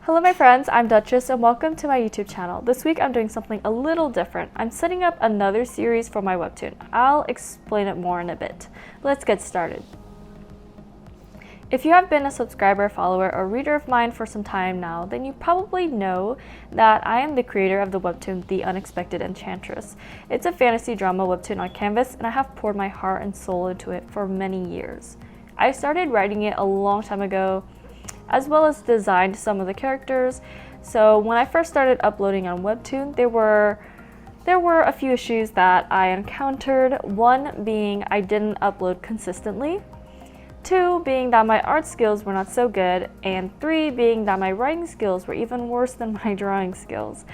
Hello my friends, I'm Duchess and welcome to my YouTube channel. This week I'm doing something a little different. I'm setting up another series for my Webtoon. I'll explain it more in a bit. Let's get started. If you have been a subscriber, follower, or reader of mine for some time now, then you probably know that I am the creator of the Webtoon The Unexpected Enchantress. It's a fantasy drama Webtoon on Canvas and I have poured my heart and soul into it for many years. I started writing it a long time ago, as well as designed some of the characters. So when I first started uploading on Webtoon, there were a few issues that I encountered. One being I didn't upload consistently. 2 being that my art skills were not so good, and 3 being that my writing skills were even worse than my drawing skills.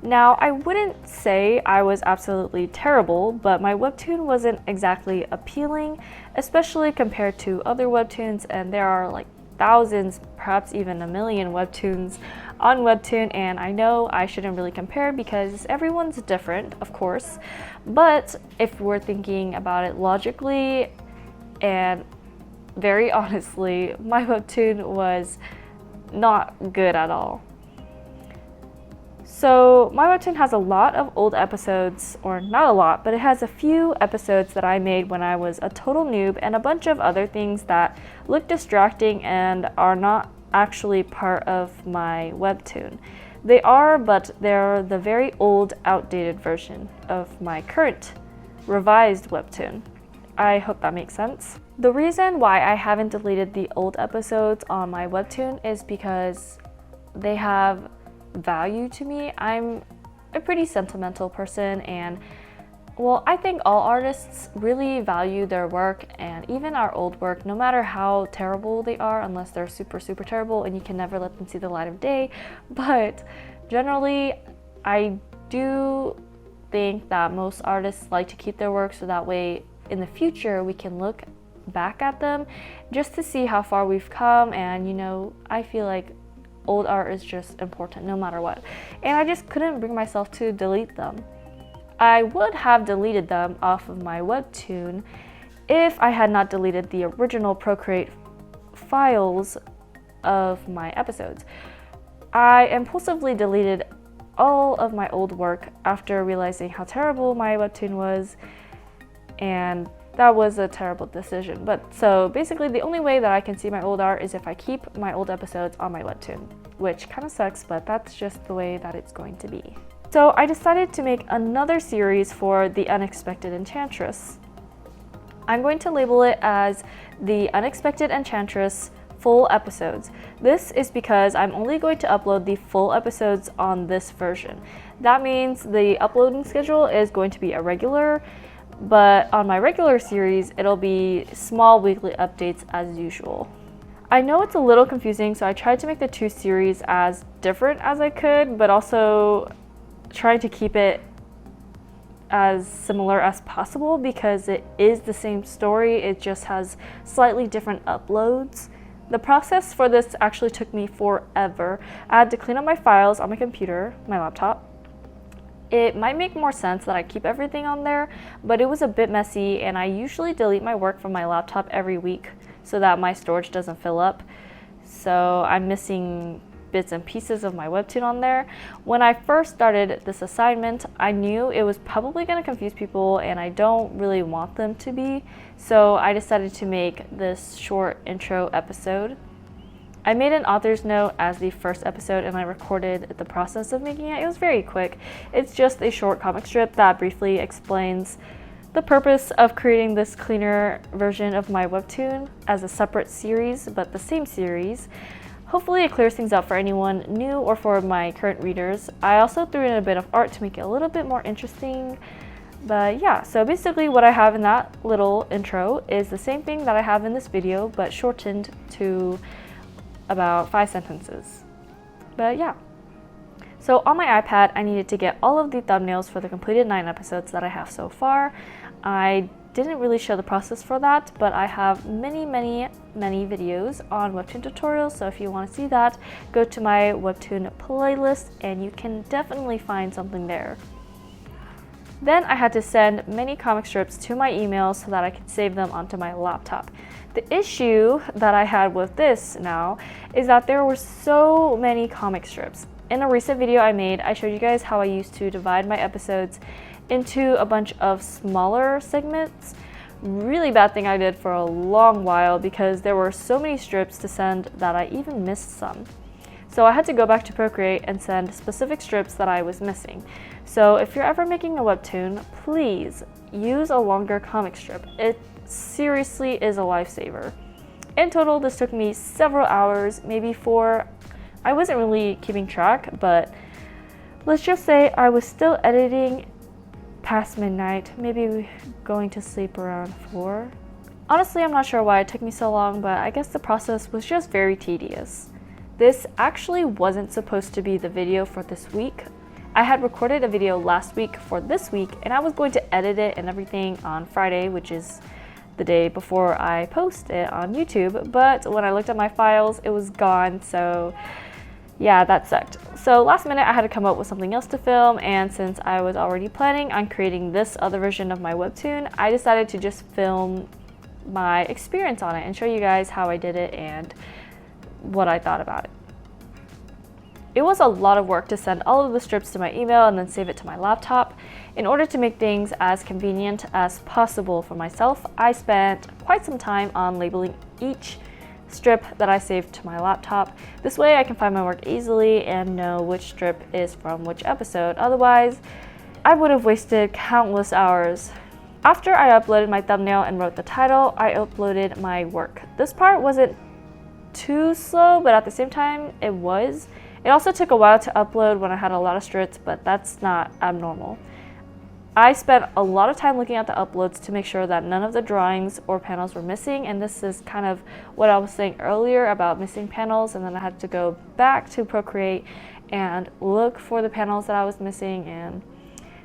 Now, I wouldn't say I was absolutely terrible, but my Webtoon wasn't exactly appealing, especially compared to other Webtoons, and there are like thousands, perhaps even a million Webtoons on Webtoon, and I know I shouldn't really compare because everyone's different, of course, but if we're thinking about it logically and very honestly, my Webtoon was not good at all. So my Webtoon has a lot of old episodes, or not a lot, but it has a few episodes that I made when I was a total noob and a bunch of other things that look distracting and are not actually part of my Webtoon. They are, but they're the very old, outdated version of my current revised Webtoon. I hope that makes sense. The reason why I haven't deleted the old episodes on my Webtoon is because they have value to me. I'm a pretty sentimental person, and well, I think all artists really value their work, and even our old work, no matter how terrible they are, unless they're super terrible and you can never let them see the light of day. But generally, I do think that most artists like to keep their work so that way in the future we can look back at them just to see how far we've come. And you know, I feel like old art is just important no matter what, and I just couldn't bring myself to delete them. I would have deleted them off of my Webtoon if I had not deleted the original Procreate files of my episodes. I impulsively deleted all of my old work after realizing how terrible my Webtoon was, and that was a terrible decision. But so basically the only way that I can see my old art is if I keep my old episodes on my Webtoon, which kind of sucks, but that's just the way that it's going to be. So I decided to make another series for The Unexpected Enchantress. I'm going to label it as The Unexpected Enchantress Full Episodes. This is because I'm only going to upload the full episodes on this version. That means the uploading schedule is going to be irregular, but on my regular series, it'll be small weekly updates as usual. I know it's a little confusing, so I tried to make the two series as different as I could, but also trying to keep it as similar as possible because it is the same story, it just has slightly different uploads. The process for this actually took me forever. I had to clean up my files on my computer, my laptop. It might make more sense that I keep everything on there, but it was a bit messy, and I usually delete my work from my laptop every week so that my storage doesn't fill up. So I'm missing bits and pieces of my Webtoon on there. When I first started this assignment, I knew it was probably going to confuse people, and I don't really want them to be. So I decided to make this short intro episode. I made an author's note as the first episode, and I recorded the process of making it. It was very quick. It's just a short comic strip that briefly explains the purpose of creating this cleaner version of my Webtoon as a separate series, but the same series. Hopefully it clears things up for anyone new or for my current readers. I also threw in a bit of art to make it a little bit more interesting. But yeah, so basically what I have in that little intro is the same thing that I have in this video, but shortened to about 5 sentences. But yeah. So on my iPad, I needed to get all of the thumbnails for the completed 9 episodes that I have so far. I didn't really show the process for that, but I have many videos on Webtoon tutorials, so if you want to see that, go to my Webtoon playlist and you can definitely find something there. Then I had to send many comic strips to my email so that I could save them onto my laptop. The issue that I had with this now is that there were so many comic strips. In a recent video I made, I showed you guys how I used to divide my episodes into a bunch of smaller segments. Really bad thing I did for a long while because there were so many strips to send that I even missed some. So I had to go back to Procreate and send specific strips that I was missing. So if you're ever making a webtoon, please use a longer comic strip. It seriously is a lifesaver. In total, this took me several hours, maybe 4. I wasn't really keeping track, but let's just say I was still editing past midnight, maybe going to sleep around 4. Honestly, I'm not sure why it took me so long, but I guess the process was just very tedious. This actually wasn't supposed to be the video for this week. I had recorded a video last week for this week, and I was going to edit it and everything on Friday, which is the day before I post it on YouTube, but when I looked at my files, it was gone, so yeah, that sucked. So last minute I had to come up with something else to film, and since I was already planning on creating this other version of my webtoon, I decided to just film my experience on it and show you guys how I did it and what I thought about it. It was a lot of work to send all of the strips to my email and then save it to my laptop. In order to make things as convenient as possible for myself, I spent quite some time on labeling each strip that I saved to my laptop. This way I can find my work easily and know which strip is from which episode. Otherwise, I would have wasted countless hours. After I uploaded my thumbnail and wrote the title, I uploaded my work. This part wasn't too slow, but at the same time, it was. It also took a while to upload when I had a lot of strips, but that's not abnormal. I spent a lot of time looking at the uploads to make sure that none of the drawings or panels were missing, and this is kind of what I was saying earlier about missing panels, and then I had to go back to Procreate and look for the panels that I was missing, and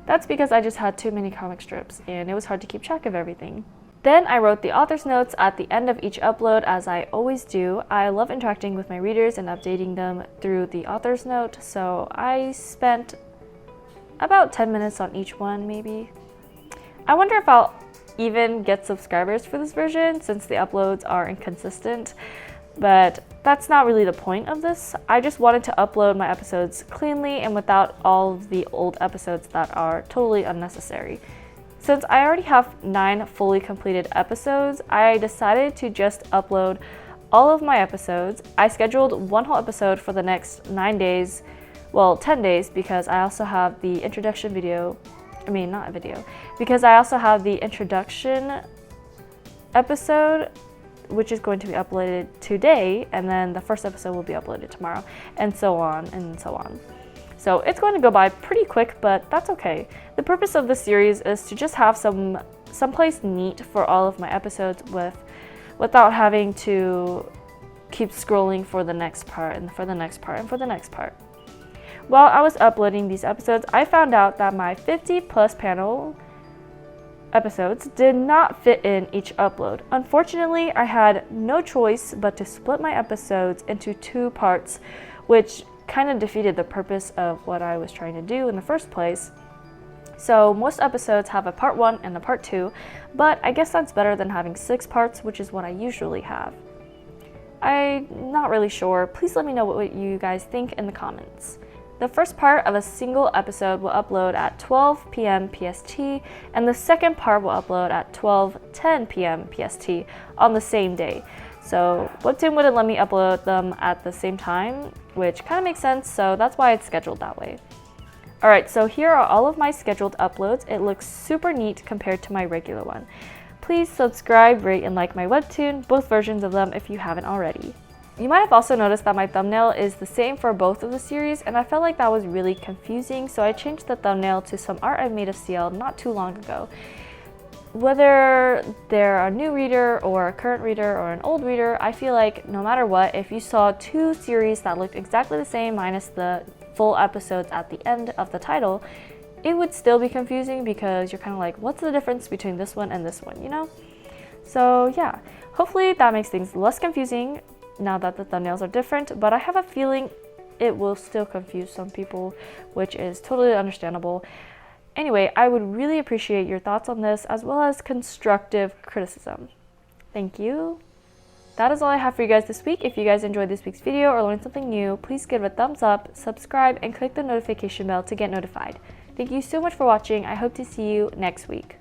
that's because I just had too many comic strips and it was hard to keep track of everything. Then I wrote the author's notes at the end of each upload, as I always do. I love interacting with my readers and updating them through the author's note, so I spent about 10 minutes on each one, maybe. I wonder if I'll even get subscribers for this version since the uploads are inconsistent, but that's not really the point of this. I just wanted to upload my episodes cleanly and without all of the old episodes that are totally unnecessary. Since I already have 9 fully completed episodes, I decided to just upload all of my episodes. I scheduled one whole episode for the next 9 days, well, 10 days, because I also have the introduction video, because I also have the introduction episode, which is going to be uploaded today, and then the first episode will be uploaded tomorrow, and so on and so on. So it's going to go by pretty quick, but that's okay. The purpose of this series is to just have someplace neat for all of my episodes without having to keep scrolling for the next part and for the next part and for the next part. While I was uploading these episodes, I found out that my 50+ panel episodes did not fit in each upload. Unfortunately, I had no choice but to split my episodes into 2 parts, which kind of defeated the purpose of what I was trying to do in the first place. So most episodes have a part 1 and a part 2, but I guess that's better than having 6 parts, which is what I usually have. I'm not really sure. Please let me know what you guys think in the comments. The first part of a single episode will upload at 12 p.m. PST, and the second part will upload at 12:10 p.m. PST on the same day. So Webtoon wouldn't let me upload them at the same time, which kind of makes sense, so that's why it's scheduled that way. Alright, so here are all of my scheduled uploads. It looks super neat compared to my regular one. Please subscribe, rate, and like my Webtoon, both versions of them if you haven't already. You might have also noticed that my thumbnail is the same for both of the series, and I felt like that was really confusing, so I changed the thumbnail to some art I made of CL not too long ago. Whether they're a new reader or a current reader or an old reader, I feel like no matter what, if you saw 2 series that looked exactly the same minus the full episodes at the end of the title, it would still be confusing because you're kind of like, what's the difference between this one and this one, you know? So yeah, hopefully that makes things less confusing now that the thumbnails are different, but I have a feeling it will still confuse some people, which is totally understandable. Anyway, I would really appreciate your thoughts on this as well as constructive criticism. Thank you. That is all I have for you guys this week. If you guys enjoyed this week's video or learned something new, please give it a thumbs up, subscribe, and click the notification bell to get notified. Thank you so much for watching. I hope to see you next week.